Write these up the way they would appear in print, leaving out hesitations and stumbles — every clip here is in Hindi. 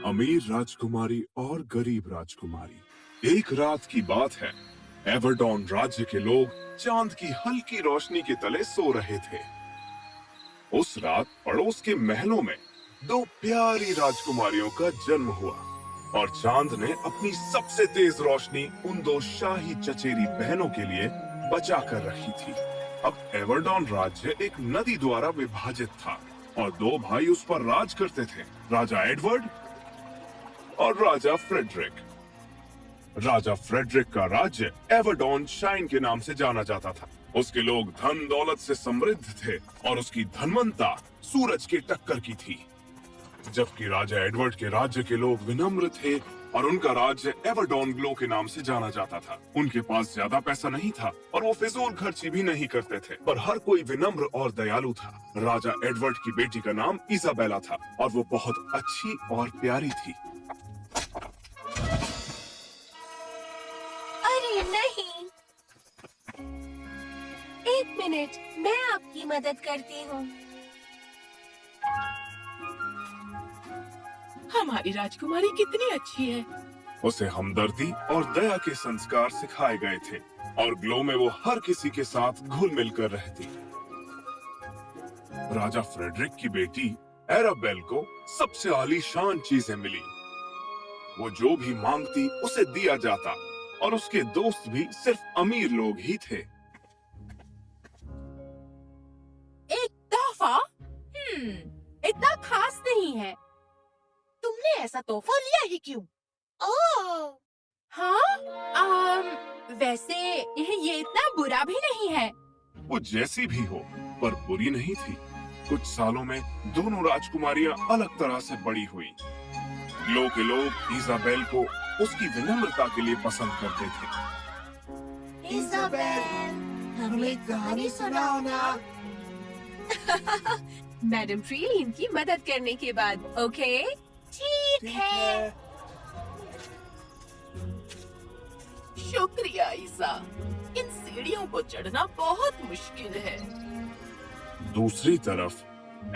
अमीर राजकुमारी और गरीब राजकुमारी। एक रात की बात है। एवर्डॉन राज्य के लोग चांद की हल्की रोशनी के तले सो रहे थे। उस रात पड़ोस के महलों में दो प्यारी राजकुमारियों का जन्म हुआ और चांद ने अपनी सबसे तेज रोशनी उन दो शाही चचेरी बहनों के लिए बचा कर रखी थी। अब एवर्डॉन राज्य एक नदी द्वारा विभाजित था और दो भाई उस पर राज करते थे, राजा एडवर्ड और राजा फ्रेडरिक। राजा फ्रेडरिक का राज्य एवर्डॉन शाइन के नाम से जाना जाता था। उसके लोग धन दौलत से समृद्ध थे और उसकी धनवंता सूरज के टक्कर की थी, जबकि राजा एडवर्ड के राज्य के लोग विनम्र थे और उनका राज्य एवर्डॉन ग्लो के नाम से जाना जाता था। उनके पास ज्यादा पैसा नहीं था और वो फिजूल खर्ची भी नहीं करते थे, पर हर कोई विनम्र और दयालु था। राजा एडवर्ड की बेटी का नाम इजाबेला था और वो बहुत अच्छी और प्यारी थी। अरे नहीं, एक मिनट, मैं आपकी मदद करती हूँ। हमारी राजकुमारी कितनी अच्छी है। उसे हमदर्दी और दया के संस्कार सिखाए गए थे और ग्लो में वो हर किसी के साथ घुल मिल कर रहती। राजा फ्रेडरिक की बेटी एराबेल को सबसे आलीशान चीजें मिली। वो जो भी मांगती उसे दिया जाता और उसके दोस्त भी सिर्फ अमीर लोग ही थे। एक तोहफा? इतना खास नहीं है। तुमने ऐसा तोहफा लिया ही क्यों? ओह, हाँ, वैसे ये इतना बुरा भी नहीं है। वो जैसी भी हो पर बुरी नहीं थी। कुछ सालों में दोनों राजकुमारियां अलग तरह से बड़ी हुई। ग्लो के लोग इजाबेल को उसकी विनम्रता के लिए पसंद करते थे। इजाबेल, हमें कहानी सुनाओ ना। मैडम ट्रीलीन की मदद करने के बाद, ओके? ठीक है। शुक्रिया ईसा। इन सीढ़ियों को चढ़ना बहुत मुश्किल है। दूसरी तरफ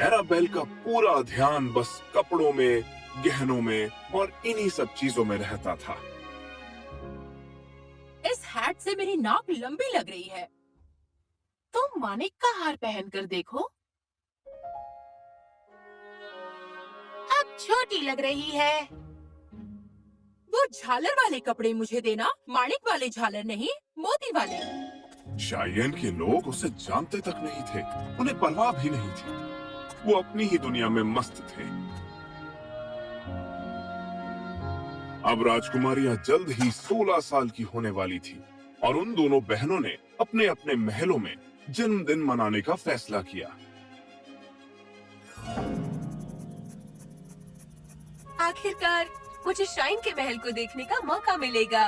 एराबेल का पूरा ध्यान बस कपड़ों में, गहनों में और इन्हीं सब चीजों में रहता था। इस हैट से मेरी नाक लंबी लग रही है। तुम मानिक का हार पहनकर देखो। अब छोटी लग रही है। वो झालर वाले कपड़े मुझे देना, माणिक वाले झालर नहीं, मोती वाले। शायन के लोग उसे जानते तक नहीं थे, उन्हें परवाह भी नहीं थी। वो अपनी ही दुनिया में मस्त थे। अब राजकुमारियां जल्द ही 16 साल की होने वाली थी और उन दोनों बहनों ने अपने अपने महलों में जन्मदिन मनाने का फैसला किया। आखिरकार मुझे शाइन के महल को देखने का मौका मिलेगा।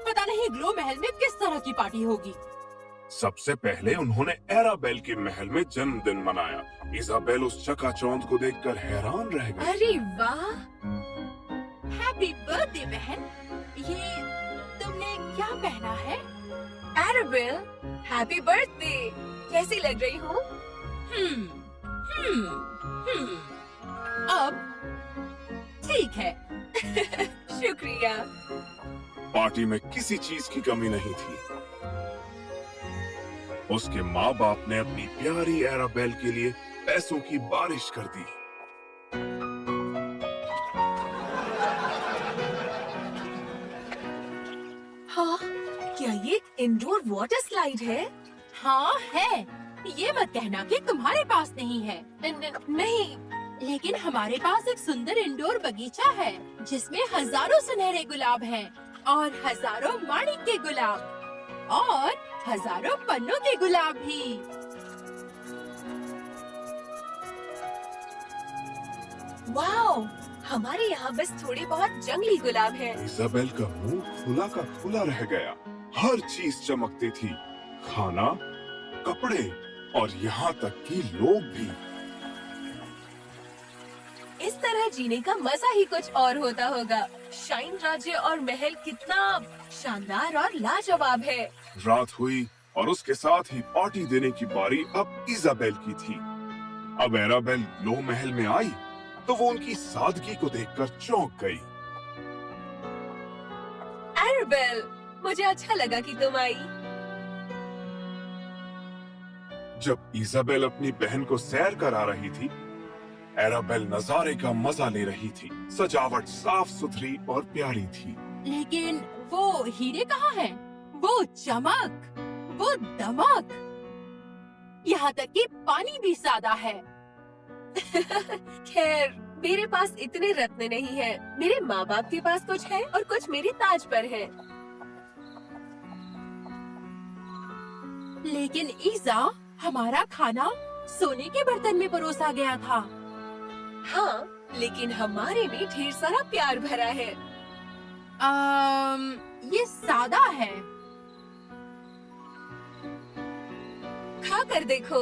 पता नहीं ग्लो महल में किस तरह की पार्टी होगी। सबसे पहले उन्होंने एराबेल के महल में जन्मदिन मनाया। इजाबेल उस चकाचौंध को देखकर हैरान रह गई। अरे वाह! हैप्पी बर्थडे बहन। ये तुमने क्या पहना है? एराबेल, हैप्पी बर्थडे। कैसी लग रही हूँ? अब ठीक है। शुक्रिया। पार्टी में किसी चीज की कमी नहीं थी। उसके माँ बाप ने अपनी प्यारी एराबेल के लिए पैसों की बारिश कर दी। हाँ, क्या ये इंडोर वाटर स्लाइड है? हाँ है। ये मत कहना कि तुम्हारे पास नहीं है। नहीं, लेकिन हमारे पास एक सुंदर इंडोर बगीचा है जिसमें हजारों सुनहरे गुलाब हैं और हजारों माणिक के गुलाब और हजारों पन्नों के गुलाब भी। वाओ! हमारे यहाँ बस थोड़े बहुत जंगली गुलाब हैं। इजाबेल का मुंह खुला का खुला रह गया। हर चीज चमकती थी, खाना, कपड़े और यहाँ तक कि लोग भी। इस तरह जीने का मजा ही कुछ और होता होगा। शाइन राज्य और महल कितना शानदार और लाजवाब है। रात हुई और उसके साथ ही पार्टी देने की बारी अब इजाबेल की थी। अब एराबेल ग्लो महल में आई तो वो उनकी सादगी को देखकर चौंक गई। एराबेल, मुझे अच्छा लगा कि तुम आई। जब इजाबेल अपनी बहन को सैर करा रही थी, एराबेल नजारे का मजा ले रही थी। सजावट साफ सुथरी और प्यारी थी। लेकिन वो हीरे कहाँ हैं? वो चमक, वो दमक, यहाँ तक कि पानी भी सादा है। खैर, मेरे पास इतने रत्न नहीं हैं। मेरे माँ बाप के पास कुछ है और कुछ मेरे ताज पर है। लेकिन ईजा, हमारा खाना सोने के बर्तन में परोसा गया था। हाँ, लेकिन हमारे में ढेर सारा प्यार भरा है। ये सादा है। खा कर देखो।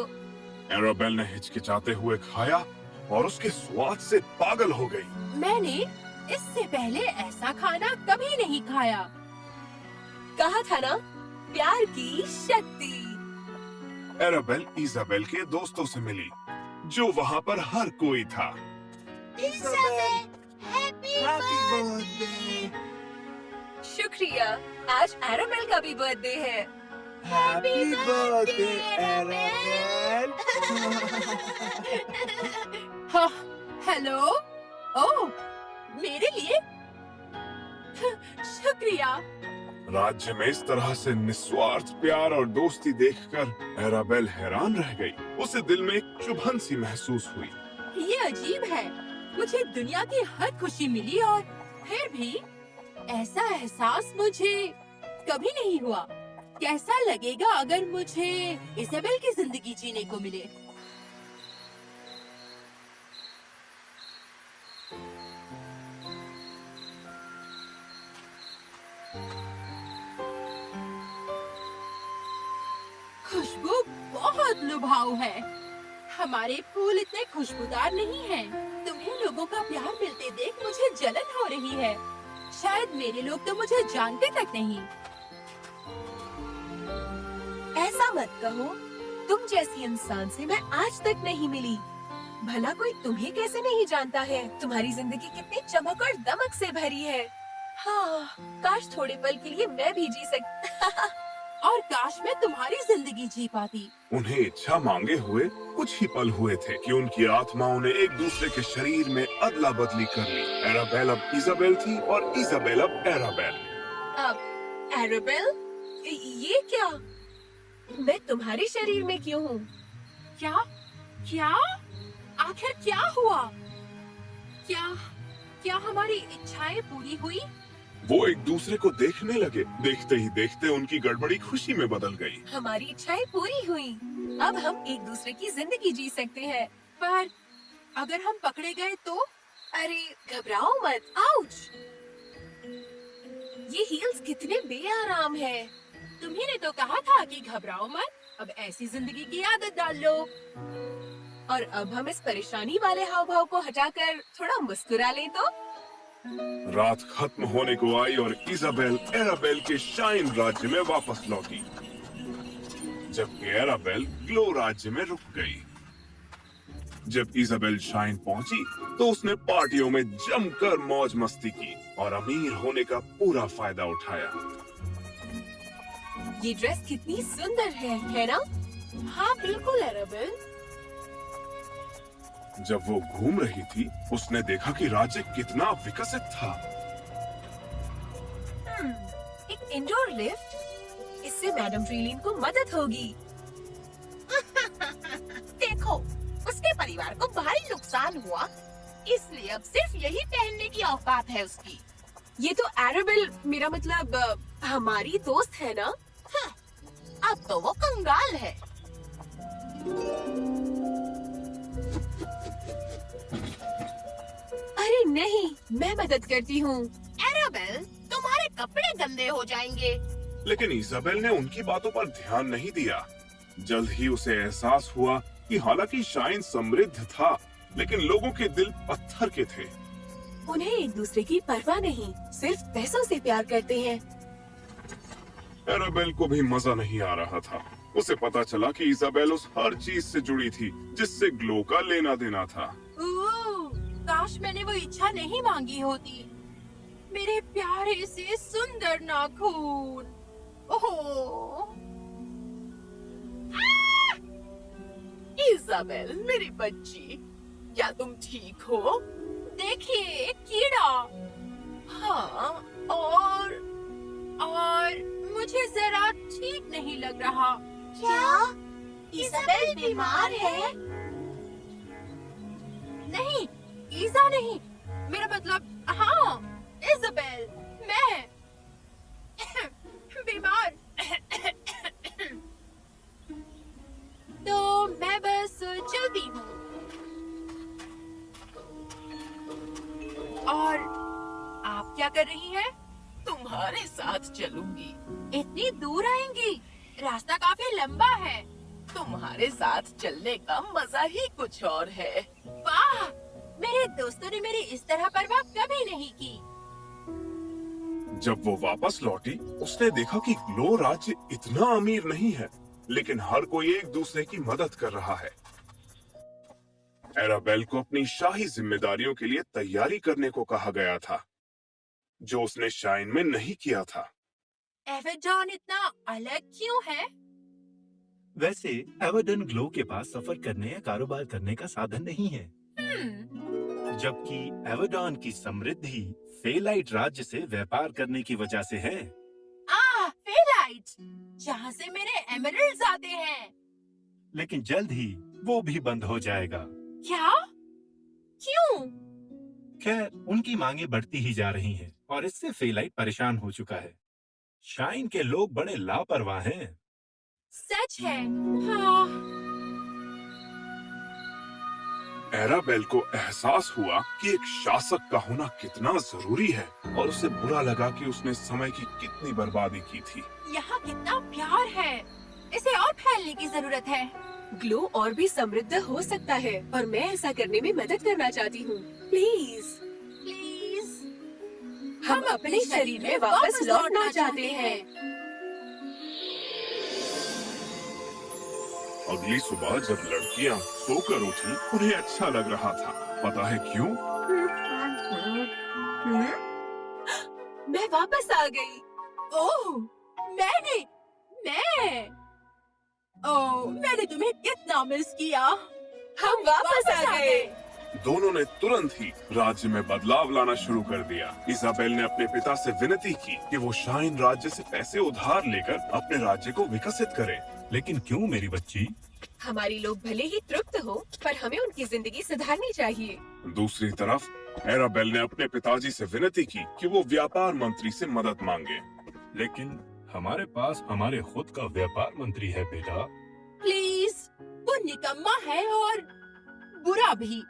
एराबेल ने हिचकिचाते हुए खाया और उसके स्वाद से पागल हो गई। मैंने इससे पहले ऐसा खाना कभी नहीं खाया। कहा था ना, प्यार की शक्ति। एराबेल इजाबेल के दोस्तों से मिली, जो वहाँ पर हर कोई था। शुक्रिया, आज एराबेल का भी बर्थडे है। Happy birthday Arabelle. हाँ, हेलो। ओह, मेरे लिए? शुक्रिया। राज्य में इस तरह से निस्वार्थ प्यार और दोस्ती देखकर एराबेल हैरान रह गई। उसे दिल में एक चुभन सी महसूस हुई। ये अजीब है। मुझे दुनिया की हर खुशी मिली और फिर भी ऐसा एहसास मुझे कभी नहीं हुआ। कैसा लगेगा अगर मुझे इजाबेल की जिंदगी जीने को मिले? खुशबू बहुत लुभाऊ है। हमारे फूल इतने खुशबूदार नहीं हैं। तुम्हें लोगों का प्यार मिलते देख मुझे जलन हो रही है। शायद मेरे लोग तो मुझे जानते तक नहीं। ऐसा मत कहो। तुम जैसी इंसान से मैं आज तक नहीं मिली। भला कोई तुम्हें कैसे नहीं जानता है? तुम्हारी जिंदगी कितनी चमक और दमक से भरी है। हाँ, काश थोड़े पल के लिए मैं भी जी सकती। और काश मैं तुम्हारी जिंदगी जी पाती। उन्हें इच्छा मांगे हुए कुछ ही पल हुए थे कि उनकी आत्माओं ने एक दूसरे के शरीर में अदला बदली कर ली। एराबेल अब इजाबेल थी और इजाबेल अब एराबेल। अब एराबेल, ये क्या? मैं तुम्हारे शरीर में क्यों हूँ? क्या? क्या? आखिर क्या हुआ? क्या हमारी इच्छाएं पूरी हुई? वो एक दूसरे को देखने लगे। देखते ही देखते उनकी गड़बड़ी खुशी में बदल गई। हमारी इच्छाएं पूरी हुई। अब हम एक दूसरे की जिंदगी जी सकते हैं। पर अगर हम पकड़े गए तो? अरे घबराओ मत। आउच! ये हील्स कितने बेआराम हैं। तुम्ही ने तो कहा था कि घबराओ मत। अब ऐसी जिंदगी की आदत डाल लो। और अब हम इस परेशानी वाले हाव भाव को हटाकर थोड़ा मुस्कुरा लें तो? रात खत्म होने को आई और इजाबेल एराबेल के शाइन राज्य में वापस लौटी, जबकि एराबेल ग्लो राज्य में रुक गई। जब इजाबेल शाइन पहुंची तो उसने पार्टियों में जमकर मौज मस्ती की और अमीर होने का पूरा फायदा उठाया। ये ड्रेस कितनी सुंदर है ना? हाँ बिल्कुल एराबेल। जब वो घूम रही थी, उसने देखा कि राज्य कितना विकसित था। एक इंडोर लिफ्ट? इससे मैडम फ्रीलिन को मदद होगी। देखो, उसके परिवार को भारी नुकसान हुआ, इसलिए अब सिर्फ यही पहनने की औकात है उसकी। ये तो एराबेल, मेरा मतलब हमारी दोस्त है ना? हाँ, अब तो वो कंगाल है। अरे नहीं, मैं मदद करती हूँ। एराबेल, तुम्हारे कपड़े गंदे हो जाएंगे। लेकिन इजाबेल ने उनकी बातों पर ध्यान नहीं दिया। जल्द ही उसे एहसास हुआ कि हालांकि शाइन समृद्ध था, लेकिन लोगों के दिल पत्थर के थे। उन्हें एक दूसरे की परवाह नहीं, सिर्फ पैसों से प्यार करते हैं। एराबेल को भी मजा नहीं आ रहा था। उसे पता चला कि इजाबेल उस हर चीज से जुड़ी थी जिससे ग्लो का लेना देना था। काश मैंने वो इच्छा नहीं मांगी होती। मेरे प्यारे से सुंदर नाखून। ओह, इजाबेल, मेरी बच्ची, क्या तुम ठीक हो? देखिए कीड़ा। हाँ, और मुझे जरा ठीक नहीं लग रहा। क्या इजाबेल बीमार है? नहीं, ईजा नहीं, मेरा मतलब हाँ, इजाबेल, मैं बीमार। तो मैं बस चलती हूँ। और आप क्या कर रही हैं? तुम्हारे साथ चलूंगी। इतनी दूर आएंगी? रास्ता काफी लंबा है। तुम्हारे साथ चलने का मजा ही कुछ और है। वाह, मेरे दोस्तों ने मेरी इस तरह परवाह कभी नहीं की। जब वो वापस लौटी, उसने देखा कि ग्लो राज्य इतना अमीर नहीं है, लेकिन हर कोई एक दूसरे की मदद कर रहा है। एराबेल को अपनी शाही जिम्मेदारियों के लिए तैयारी करने को कहा गया था, जो उसने शाइन में नहीं किया था। एवेडॉन इतना अलग क्यों है? वैसे एवर्डन ग्लो के पास सफर करने या कारोबार करने का साधन नहीं है, जबकि एवर्डन की समृद्धि फेलाइट राज्य से व्यापार करने की वजह से है। फेलाइट, जहाँ से मेरे एमरल्ड्स आते हैं। लेकिन जल्द ही वो भी बंद हो जाएगा। क्या? क्यों? खैर, उनकी मांगे बढ़ती ही जा रही हैं और इससे फेलाइट परेशान हो चुका है। शाइन के लोग बड़े लापरवाह हैं। सच है। हाँ। एराबेल को एहसास हुआ कि एक शासक का होना कितना जरूरी है, और उसे बुरा लगा कि उसने समय की कितनी बर्बादी की थी। यहाँ कितना प्यार है, इसे और फैलने की जरूरत है। ग्लो और भी समृद्ध हो सकता है, और मैं ऐसा करने में मदद करना चाहती हूँ। प्लीज, प्लीज, हम अपने शरीर में वापस लौटना चाहते हैं। अगली सुबह जब लड़कियां सोकर उठी, उन्हें अच्छा लग रहा था। पता है क्यों? मैं वापस आ गई। ओह, मैंने तुम्हें कितना मिस किया। हम वापस आ गए। दोनों ने तुरंत ही राज्य में बदलाव लाना शुरू कर दिया। इजाबेल ने अपने पिता से विनती की कि वो शाइन राज्य से पैसे उधार लेकर अपने राज्य को विकसित करे। लेकिन क्यों मेरी बच्ची? हमारी लोग भले ही तृप्त हो, पर हमें उनकी जिंदगी सुधारनी चाहिए। दूसरी तरफ एराबेल ने अपने पिताजी से विनती की कि वो व्यापार मंत्री से मदद मांगे। लेकिन हमारे पास हमारे खुद का व्यापार मंत्री है बेटा। प्लीज, वो निकम्मा है और बुरा भी।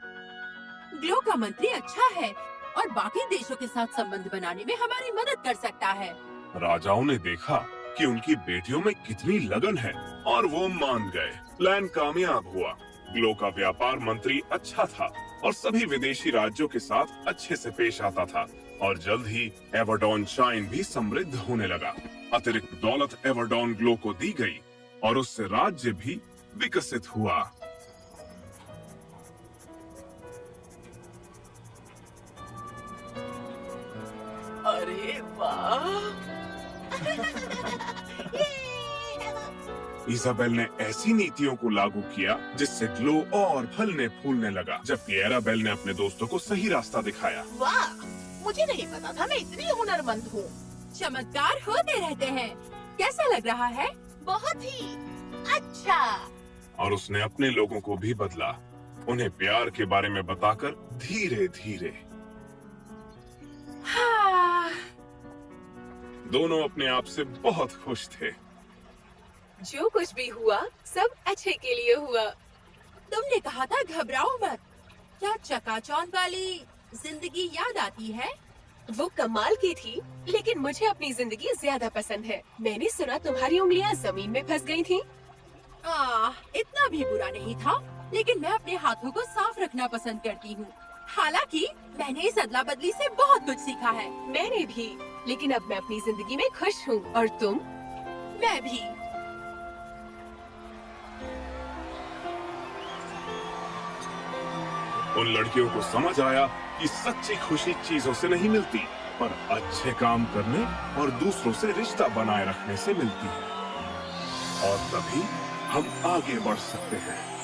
ग्लो का मंत्री अच्छा है और बाकी देशों के साथ संबंध बनाने में हमारी मदद कर सकता है। राजाओं ने देखा कि उनकी बेटियों में कितनी लगन है, और वो मान गए। प्लान कामयाब हुआ। ग्लो का व्यापार मंत्री अच्छा था और सभी विदेशी राज्यों के साथ अच्छे से पेश आता था, और जल्द ही एवर्डॉन शाइन भी समृद्ध होने लगा। अतिरिक्त दौलत एवर्डॉन ग्लो को दी गई और उससे राज्य भी विकसित हुआ। अरे वाह! इजाबेल ने ऐसी नीतियों को लागू किया जिससे ग्लो और फलने फूलने लगा, जबकि एराबेल ने अपने दोस्तों को सही रास्ता दिखाया। वाह! मुझे नहीं पता था मैं इतनी हुनरमंद हूँ। चमत्कार होते रहते हैं। कैसा लग रहा है? बहुत ही अच्छा। और उसने अपने लोगों को भी बदला, उन्हें प्यार के बारे में बताकर धीरे धीरे। हाँ। दोनों अपने आप से बहुत खुश थे। जो कुछ भी हुआ सब अच्छे के लिए हुआ। तुमने कहा था घबराओ मत। क्या चकाचौंध वाली जिंदगी याद आती है? वो कमाल की थी, लेकिन मुझे अपनी जिंदगी ज्यादा पसंद है। मैंने सुना तुम्हारी उंगलियां जमीन में फंस गई थी। इतना भी बुरा नहीं था, लेकिन मैं अपने हाथों को साफ रखना पसंद करती हूँ। हालांकि मैंने इस अदला बदली से बहुत कुछ सीखा है। मैंने भी, लेकिन अब मैं अपनी जिंदगी में खुश हूँ। और तुम? मैं भी। उन लड़कियों को समझ आया कि सच्ची खुशी चीजों से नहीं मिलती, पर अच्छे काम करने और दूसरों से रिश्ता बनाए रखने से मिलती है। और तभी हम आगे बढ़ सकते हैं।